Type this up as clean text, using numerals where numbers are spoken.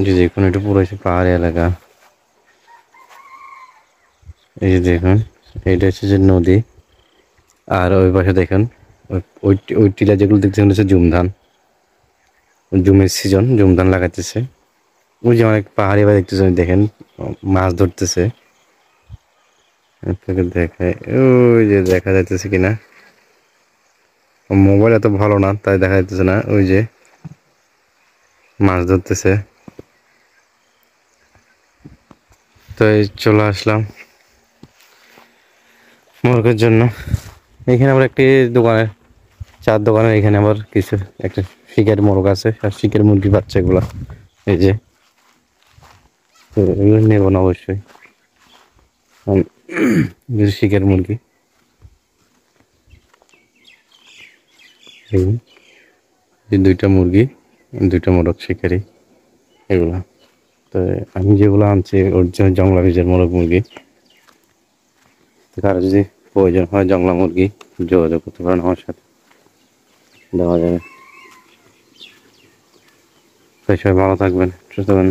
যে দেখুন এটা পুরো পাহাড়ি এলাকা। এই যে দেখুন এটা হচ্ছে যে নদী। আর ওই পাশে দেখেন ওই টিলা যেগুলো দেখতেছেন হচ্ছে জুম ধান। জুমের সিজন, জুম ধান লাগাইতেছে। ওই যে অনেক পাহাড়ি এলাকা দেখতেছেন, দেখেন মাছ ধরতেছে। আপনাকে দেখায়, ওই যে দেখা যাইতেছে কিনা, মোবাইল এত ভালো না তাই দেখা যাইতেছে না। ওই যে মাছ ধরতেছে। তো এই চলে আসলাম মোরগের জন্য। এখানে আবার একটি দোকানে, চার দোকানের এখানে আবার কিছু একটা শিকের মোরগ আছে আর শিকের মুরগি বাচ্চা এগুলা। এই যে তো এগুলো নেব না অবশ্যই। শিকের মুরগি, এই দুইটা মুরগি, দুইটা মোরগ শিকারি এগুলা। তো আমি যেগুলো আনছি অরিজিনাল জংলা বীজের মোরগ মুরগি। কারো যদি প্রয়োজন হয় জংলা মুরগি যোগাযোগ করতে পারেন আমার সাথে, দেওয়া যাবে। তাই সবাই ভালো থাকবেন, সুস্থ থাকবেন।